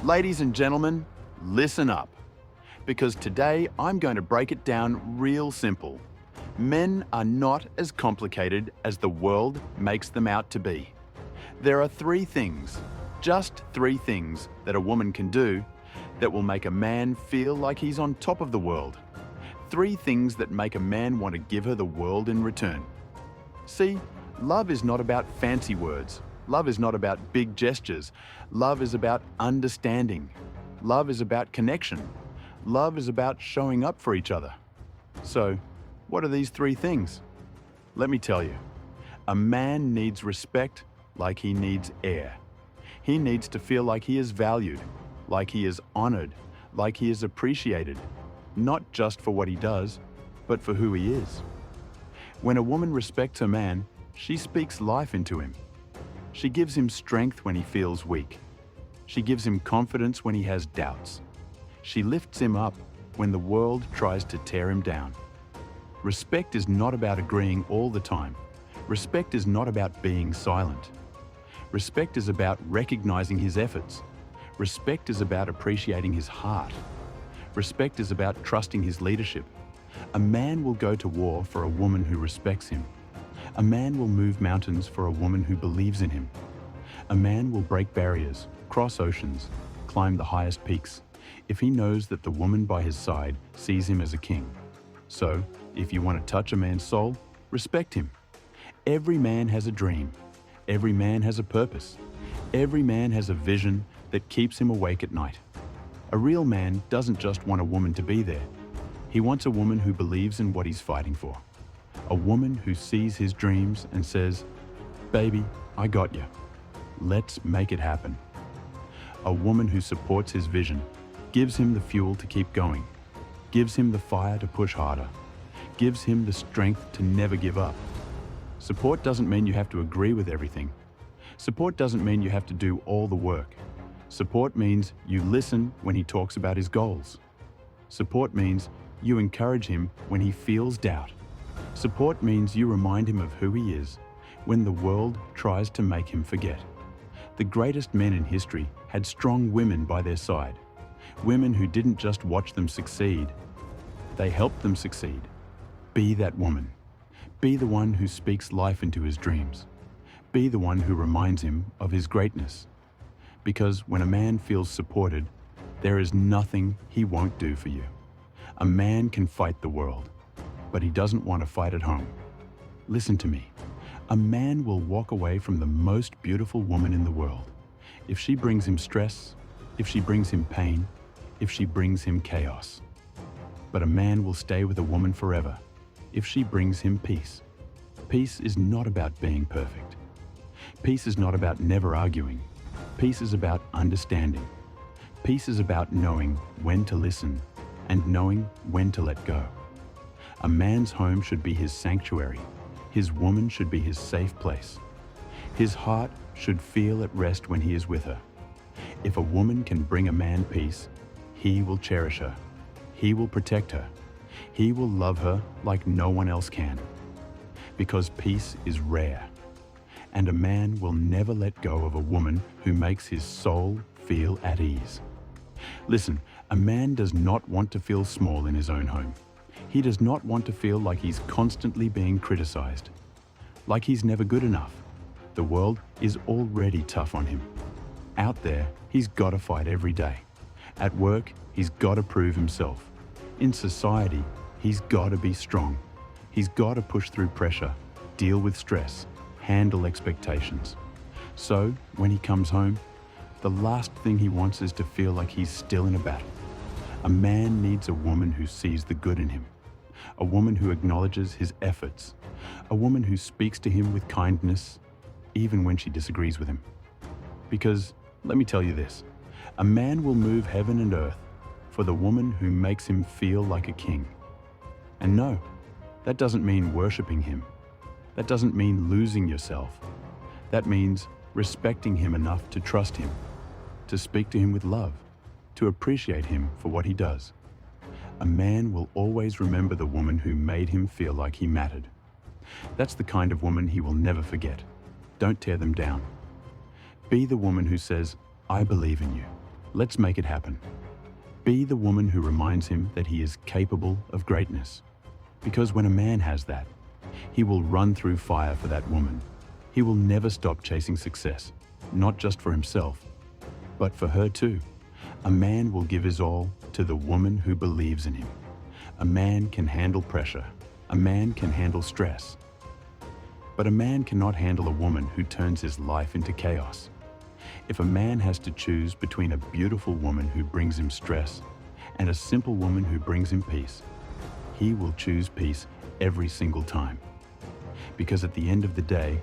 Ladies and gentlemen, listen up. Because today I'm going to break it down real simple. Men are not as complicated as the world makes them out to be. There are three things, just three things, that a woman can do that will make a man feel like he's on top of the world. Three things that make a man want to give her the world in return. See, love is not about fancy words. Love is not about big gestures. Love is about understanding. Love is about connection. Love is about showing up for each other. So, what are these three things? Let me tell you. A man needs respect like he needs air. He needs to feel like he is valued, like he is honored, like he is appreciated, not just for what he does, but for who he is. When a woman respects her man, she speaks life into him. She gives him strength when he feels weak. She gives him confidence when he has doubts. She lifts him up when the world tries to tear him down. Respect is not about agreeing all the time. Respect is not about being silent. Respect is about recognizing his efforts. Respect is about appreciating his heart. Respect is about trusting his leadership. A man will go to war for a woman who respects him. A man will move mountains for a woman who believes in him. A man will break barriers, cross oceans, climb the highest peaks, if he knows that the woman by his side sees him as a king. So, if you want to touch a man's soul, respect him. Every man has a dream. Every man has a purpose. Every man has a vision that keeps him awake at night. A real man doesn't just want a woman to be there. He wants a woman who believes in what he's fighting for. A woman who sees his dreams and says, "Baby, I got you. Let's make it happen." A woman who supports his vision, gives him the fuel to keep going, gives him the fire to push harder, gives him the strength to never give up. Support doesn't mean you have to agree with everything. Support doesn't mean you have to do all the work. Support means you listen when he talks about his goals. Support means you encourage him when he feels doubt. Support means you remind him of who he is when the world tries to make him forget. The greatest men in history had strong women by their side. Women who didn't just watch them succeed, they helped them succeed. Be that woman. Be the one who speaks life into his dreams. Be the one who reminds him of his greatness. Because when a man feels supported, there is nothing he won't do for you. A man can fight the world, but he doesn't want to fight at home. Listen to me. A man will walk away from the most beautiful woman in the world if she brings him stress, if she brings him pain, if she brings him chaos. But a man will stay with a woman forever if she brings him peace. Peace is not about being perfect. Peace is not about never arguing. Peace is about understanding. Peace is about knowing when to listen and knowing when to let go. A man's home should be his sanctuary. His woman should be his safe place. His heart should feel at rest when he is with her. If a woman can bring a man peace, he will cherish her. He will protect her. He will love her like no one else can. Because peace is rare. And a man will never let go of a woman who makes his soul feel at ease. Listen, a man does not want to feel small in his own home. He does not want to feel like he's constantly being criticized, like he's never good enough. The world is already tough on him. Out there, he's got to fight every day. At work, he's got to prove himself. In society, he's got to be strong. He's got to push through pressure, deal with stress, handle expectations. So, when he comes home, the last thing he wants is to feel like he's still in a battle. A man needs a woman who sees the good in him, a woman who acknowledges his efforts, a woman who speaks to him with kindness, even when she disagrees with him. Because, let me tell you this, a man will move heaven and earth for the woman who makes him feel like a king. And no, that doesn't mean worshiping him. That doesn't mean losing yourself. That means respecting him enough to trust him, to speak to him with love, to appreciate him for what he does. A man will always remember the woman who made him feel like he mattered. That's the kind of woman he will never forget. Don't tear them down. Be the woman who says, "I believe in you. Let's make it happen. Be the woman who reminds him that he is capable of greatness. Because when a man has that, he will run through fire for that woman. He will never stop chasing success, not just for himself, but for her too. A man will give his all to the woman who believes in him. A man can handle pressure. A man can handle stress. But a man cannot handle a woman who turns his life into chaos. If a man has to choose between a beautiful woman who brings him stress and a simple woman who brings him peace, he will choose peace every single time. Because at the end of the day,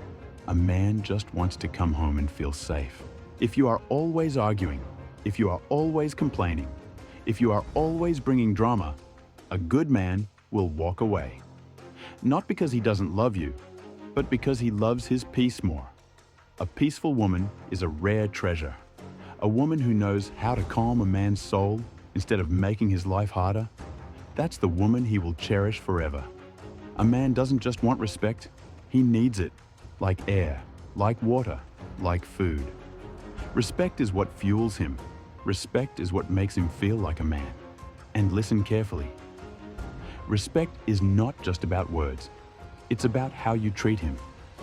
a man just wants to come home and feel safe. If you are always arguing, if you are always complaining, if you are always bringing drama, a good man will walk away. Not because he doesn't love you, but because he loves his peace more. A peaceful woman is a rare treasure. A woman who knows how to calm a man's soul instead of making his life harder. That's the woman he will cherish forever. A man doesn't just want respect, he needs it. Like air, like water, like food. Respect is what fuels him. Respect is what makes him feel like a man. And listen carefully. Respect is not just about words. It's about how you treat him.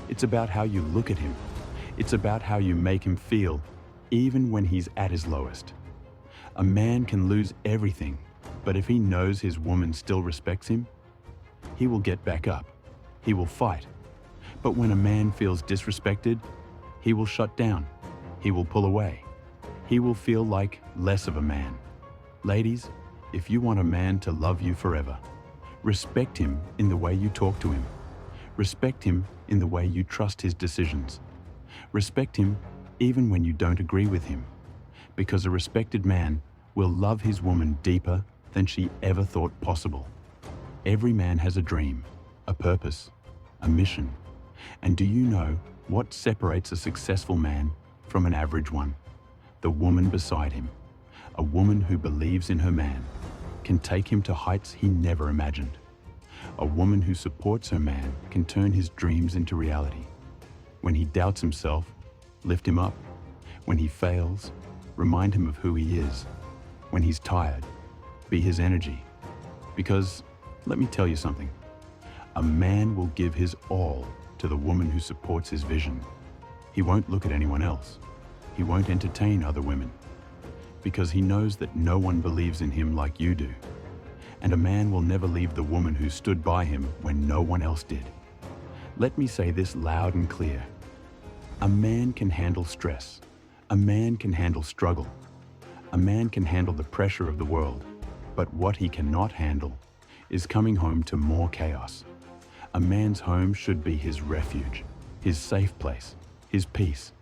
It's about how you look at him. It's about how you make him feel, even when he's at his lowest. A man can lose everything, but if he knows his woman still respects him, he will get back up. He will fight. But when a man feels disrespected, he will shut down. He will pull away. He will feel like less of a man. Ladies, if you want a man to love you forever, respect him in the way you talk to him. Respect him in the way you trust his decisions. Respect him even when you don't agree with him, because a respected man will love his woman deeper than she ever thought possible. Every man has a dream, a purpose, a mission. And do you know what separates a successful man from an average one? The woman beside him. A woman who believes in her man, can take him to heights he never imagined. A woman who supports her man can turn his dreams into reality. When he doubts himself, lift him up. When he fails, remind him of who he is. When he's tired, be his energy. Because, let me tell you something, a man will give his all to the woman who supports his vision. He won't look at anyone else. He won't entertain other women. Because he knows that no one believes in him like you do. And a man will never leave the woman who stood by him when no one else did. Let me say this loud and clear. A man can handle stress. A man can handle struggle. A man can handle the pressure of the world. But what he cannot handle is coming home to more chaos. A man's home should be his refuge, his safe place, his peace.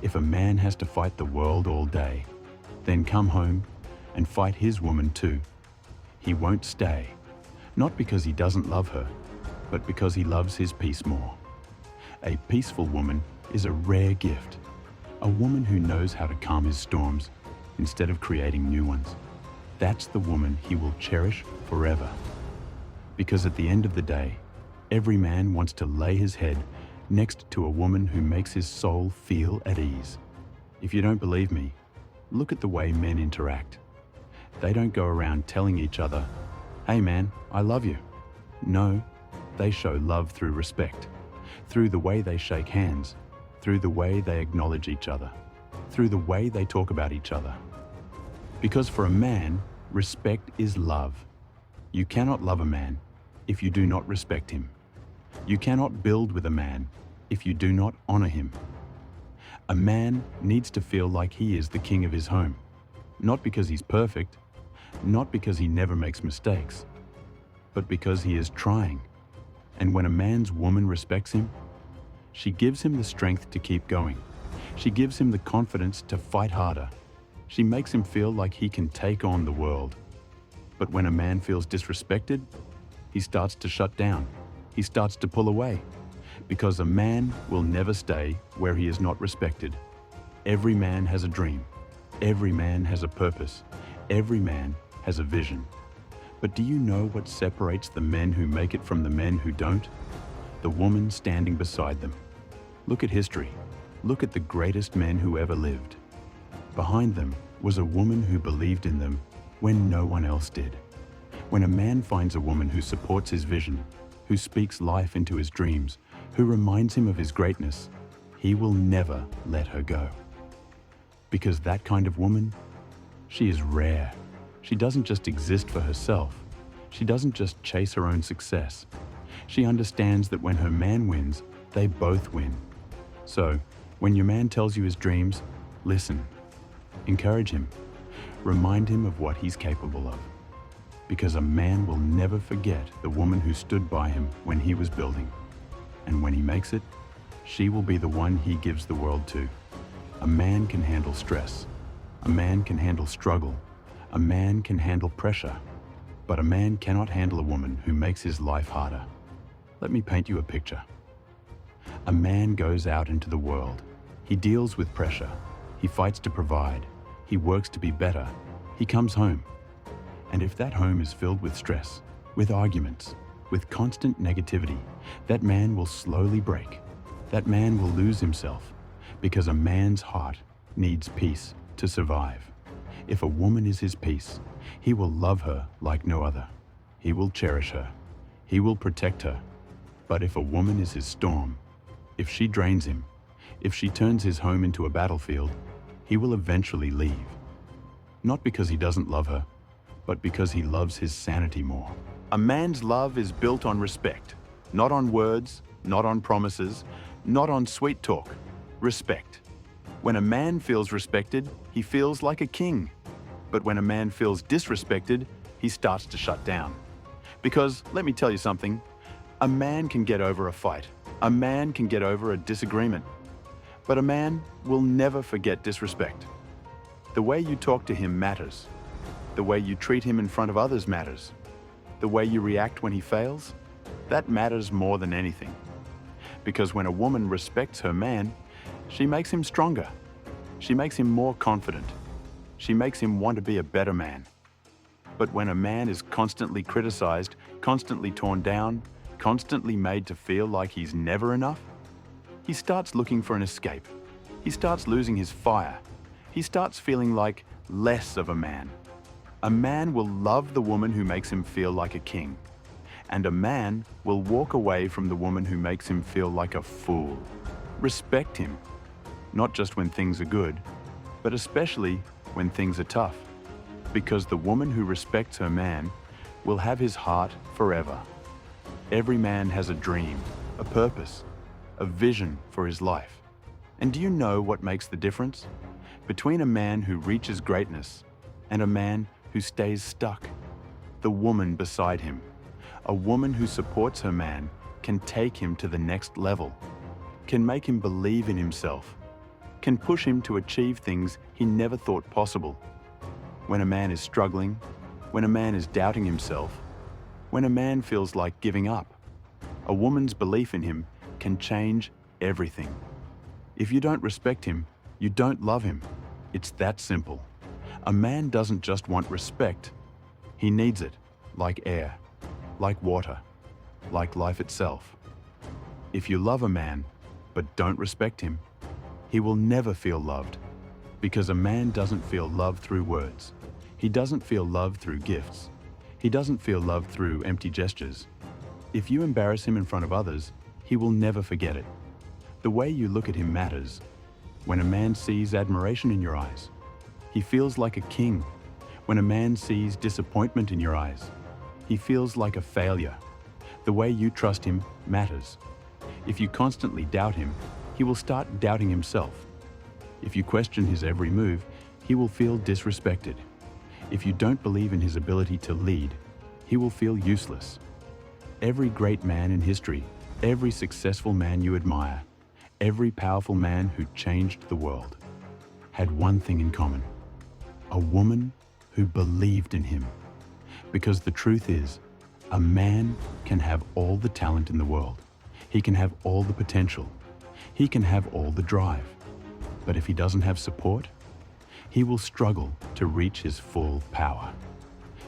If a man has to fight the world all day, then come home and fight his woman too. He won't stay, not because he doesn't love her, but because he loves his peace more. A peaceful woman is a rare gift. A woman who knows how to calm his storms instead of creating new ones. That's the woman he will cherish forever. Because at the end of the day, every man wants to lay his head next to a woman who makes his soul feel at ease. If you don't believe me, look at the way men interact. They don't go around telling each other, "Hey man, I love you." No, they show love through respect, through the way they shake hands, through the way they acknowledge each other, through the way they talk about each other. Because for a man, respect is love. You cannot love a man if you do not respect him. You cannot build with a man if you do not honor him. A man needs to feel like he is the king of his home, not because he's perfect, not because he never makes mistakes, but because he is trying. And when a man's woman respects him, she gives him the strength to keep going. She gives him the confidence to fight harder. She makes him feel like he can take on the world. But when a man feels disrespected, he starts to shut down. He starts to pull away. Because a man will never stay where he is not respected. Every man has a dream. Every man has a purpose. Every man has a vision. But do you know what separates the men who make it from the men who don't? The woman standing beside them. Look at history. Look at the greatest men who ever lived. Behind them was a woman who believed in them when no one else did. When a man finds a woman who supports his vision, who speaks life into his dreams, who reminds him of his greatness, he will never let her go. Because that kind of woman, she is rare. She doesn't just exist for herself. She doesn't just chase her own success. She understands that when her man wins, they both win. So, when your man tells you his dreams, listen. Encourage him. Remind him of what he's capable of. Because a man will never forget the woman who stood by him when he was building. And when he makes it, she will be the one he gives the world to. A man can handle stress. A man can handle struggle. A man can handle pressure. But a man cannot handle a woman who makes his life harder. Let me paint you a picture. A man goes out into the world. He deals with pressure. He fights to provide. He works to be better. He comes home. And if that home is filled with stress, with arguments, with constant negativity, that man will slowly break. That man will lose himself, because a man's heart needs peace to survive. If a woman is his peace, he will love her like no other. He will cherish her. He will protect her. But if a woman is his storm, if she drains him, if she turns his home into a battlefield, he will eventually leave. Not because he doesn't love her, but because he loves his sanity more. A man's love is built on respect, not on words, not on promises, not on sweet talk. Respect. When a man feels respected, he feels like a king. But when a man feels disrespected, he starts to shut down. Because, let me tell you something, a man can get over a fight. A man can get over a disagreement. But a man will never forget disrespect. The way you talk to him matters. The way you treat him in front of others matters. The way you react when he fails, that matters more than anything. Because when a woman respects her man, she makes him stronger. She makes him more confident. She makes him want to be a better man. But when a man is constantly criticized, constantly torn down, constantly made to feel like he's never enough, he starts looking for an escape. He starts losing his fire. He starts feeling like less of a man. A man will love the woman who makes him feel like a king. And a man will walk away from the woman who makes him feel like a fool. Respect him. Not just when things are good, but especially when things are tough. Because the woman who respects her man will have his heart forever. Every man has a dream, a purpose, a vision for his life. And do you know what makes the difference between a man who reaches greatness and a man who stays stuck? The woman beside him. A woman who supports her man can take him to the next level, can make him believe in himself, can push him to achieve things he never thought possible. When a man is struggling, when a man is doubting himself, when a man feels like giving up, a woman's belief in him can change everything. If you don't respect him, you don't love him. It's that simple. A man doesn't just want respect. He needs it, like air, like water, like life itself. If you love a man, but don't respect him, he will never feel loved. Because a man doesn't feel love through words. He doesn't feel love through gifts. He doesn't feel love through empty gestures. If you embarrass him in front of others, he will never forget it. The way you look at him matters. When a man sees admiration in your eyes, he feels like a king. When a man sees disappointment in your eyes, he feels like a failure. The way you trust him matters. If you constantly doubt him, he will start doubting himself. If you question his every move, he will feel disrespected. If you don't believe in his ability to lead, he will feel useless. Every great man in history, every successful man you admire, every powerful man who changed the world, had one thing in common: a woman who believed in him. Because the truth is, a man can have all the talent in the world. He can have all the potential. He can have all the drive. But if he doesn't have support, he will struggle to reach his full power.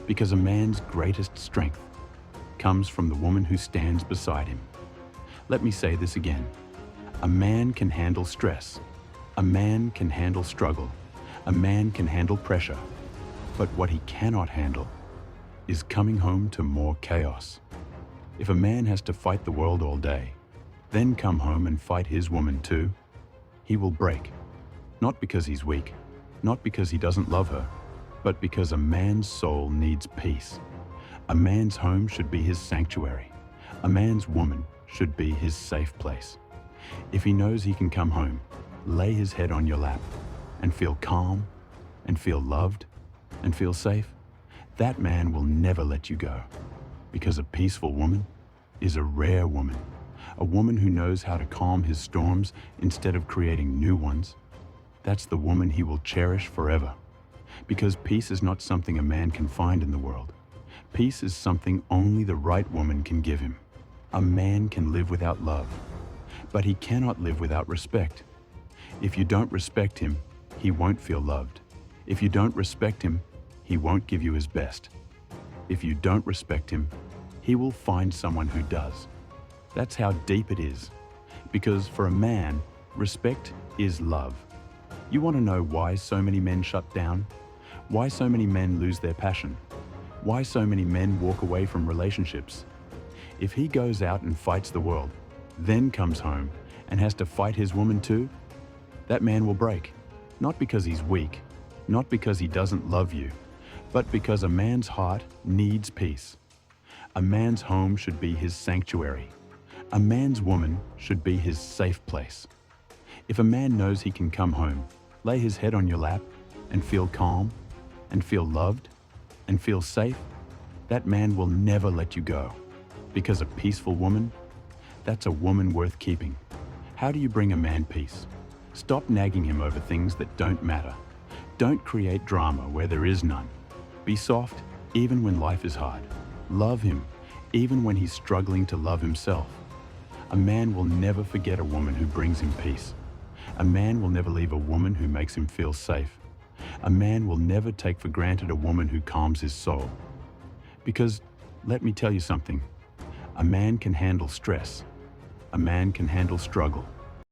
Because a man's greatest strength comes from the woman who stands beside him. Let me say this again. A man can handle stress. A man can handle struggle. A man can handle pressure, but what he cannot handle is coming home to more chaos. If a man has to fight the world all day, then come home and fight his woman too, he will break. Not because he's weak, not because he doesn't love her, but because a man's soul needs peace. A man's home should be his sanctuary. A man's woman should be his safe place. If he knows he can come home, lay his head on your lap, and feel calm, and feel loved, and feel safe, that man will never let you go. Because a peaceful woman is a rare woman. A woman who knows how to calm his storms instead of creating new ones. That's the woman he will cherish forever. Because peace is not something a man can find in the world. Peace is something only the right woman can give him. A man can live without love, but he cannot live without respect. If you don't respect him, he won't feel loved. If you don't respect him, he won't give you his best. If you don't respect him, he will find someone who does. That's how deep it is. Because for a man, respect is love. You want to know why so many men shut down? Why so many men lose their passion? Why so many men walk away from relationships? If he goes out and fights the world, then comes home and has to fight his woman too, that man will break. Not because he's weak, not because he doesn't love you, but because a man's heart needs peace. A man's home should be his sanctuary. A man's woman should be his safe place. If a man knows he can come home, lay his head on your lap, and feel calm, and feel loved, and feel safe, that man will never let you go. Because a peaceful woman, that's a woman worth keeping. How do you bring a man peace? Stop nagging him over things that don't matter. Don't create drama where there is none. Be soft, even when life is hard. Love him, even when he's struggling to love himself. A man will never forget a woman who brings him peace. A man will never leave a woman who makes him feel safe. A man will never take for granted a woman who calms his soul. Because, let me tell you something, a man can handle stress. A man can handle struggle.